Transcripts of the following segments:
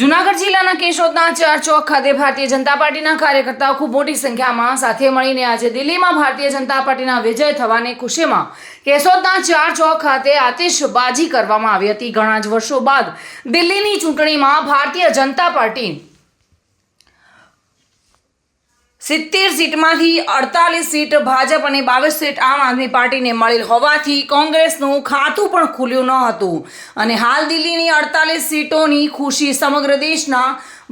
જૂનાગઢ જિલ્લાના કેશોદના ચાર ચોક ખાતે ભારતીય જનતા પાર્ટીના કાર્યકર્તાઓ ખૂબ મોટી સંખ્યામાં સાથે મળીને આજે દિલ્હીમાં ભારતીય જનતા પાર્ટીના વિજય થવાની ખુશીમાં કેશોદના ચાર ચોક ખાતે આતિશબાજી કરવામાં આવી હતી। ઘણા જ વર્ષો બાદ દિલ્હીની ચૂંટણીમાં ભારતીય જનતા પાર્ટી 70 સીટમાંથી 48 સીટ ભાજપ અને 22 સીટ આમ આદમી પાર્ટીને મળેલ હોવાથી કોંગ્રેસનું ખાતું પણ ખુલ્યું ન હતું અને હાલ દિલ્હીની 48 સીટોની ખુશી સમગ્ર દેશના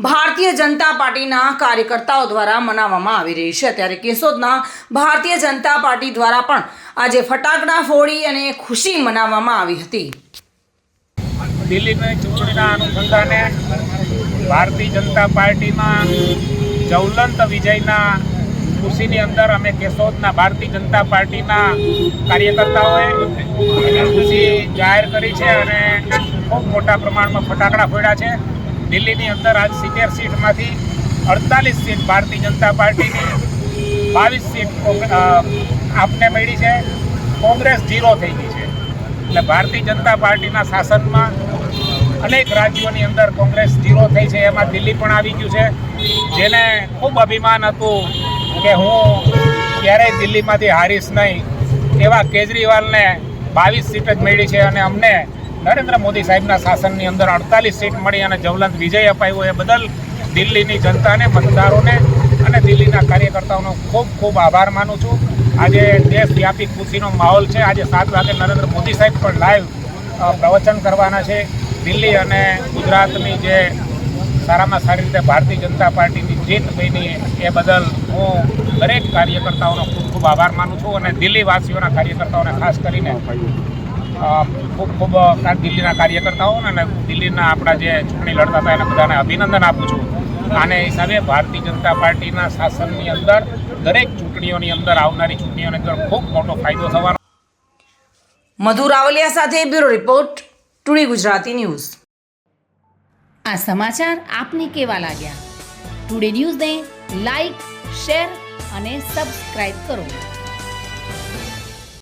ભારતીય જનતા પાર્ટીના કાર્યકર્તાઓ દ્વારા મનાવવામાં આવી રહી છે। ત્યારે કેશોદના ભારતીય જનતા પાર્ટી દ્વારા પણ આજે ફટાકડા ફોડી અને ખુશી મનાવવામાં આવી હતી। દિલ્હીની ચૂંટણીના અનુસંધાને ભારતીય જનતા પાર્ટીના જ્વલંત વિજયના ખુશીની અંદર અમે કેશોદના ભારતીય જનતા પાર્ટીના કાર્યકર્તાઓએ ખુશી જાહેર કરી છે અને ખૂબ મોટા પ્રમાણમાં ફટાકડા ફોડ્યા છે। દિલ્હીની અંદર આજ 70 સીટમાંથી 48 સીટ ભારતીય જનતા પાર્ટીની, 22 સીટ આપને મળી છે, કોંગ્રેસ 0 થઈ ગઈ છે। એટલે ભારતીય જનતા પાર્ટીના શાસનમાં અનેક રાજ્યોની અંદર કોંગ્રેસ 0 થઈ છે, એમાં દિલ્હી પણ આવી ગયું છે, જેને ખૂબ અભિમાન હતું કે હું ક્યારેય દિલ્હીમાંથી હારીશ નહીં। એવા કેજરીવાલને 22 સીટ જ મળી છે અને અમને નરેન્દ્ર મોદી સાહેબના શાસનની અંદર 48 સીટ મળી અને જ્વલંત વિજય અપાયો। એ બદલ દિલ્હીની જનતાને, મતદારોને અને દિલ્હીના કાર્યકર્તાઓનો ખૂબ ખૂબ આભાર માનું છું। આજે દેશવ્યાપી ખુશીનો માહોલ છે। આજે 7 વાગે નરેન્દ્ર મોદી સાહેબ પણ લાઈવ પ્રવચન કરવાના છે। દિલ્હી અને ગુજરાતની જે સારામાં સારી રીતે ભારતીય જનતા પાર્ટીની જીત બની એ બદલ હું દરેક કાર્યકર્તાઓનો ખૂબ ખૂબ આભાર માનું છું અને દિલ્હીવાસીઓના કાર્યકર્તાઓને ખાસ કરીને ખૂબ ખૂબ દિલ્હીના કાર્યકર્તાઓને અને દિલ્હીના આપણા જે ચૂંટણી લડતા હતા એને બધાને અભિનંદન આપું છું। આને હિસાબે ભારતીય જનતા પાર્ટીના શાસનની અંદર દરેક ચૂંટણીઓની અંદર આવનારી ચૂંટણીઓની અંદર ખૂબ મોટો ફાયદો થવાનો। મધુ રાવલિયા સાથે bureau report, today Gujarati news. આ સમાચાર આપને કેવા લાગ્યા? ટુડે ન્યૂઝને લાઈક, શેર અને સબસ્ક્રાઇબ કરો।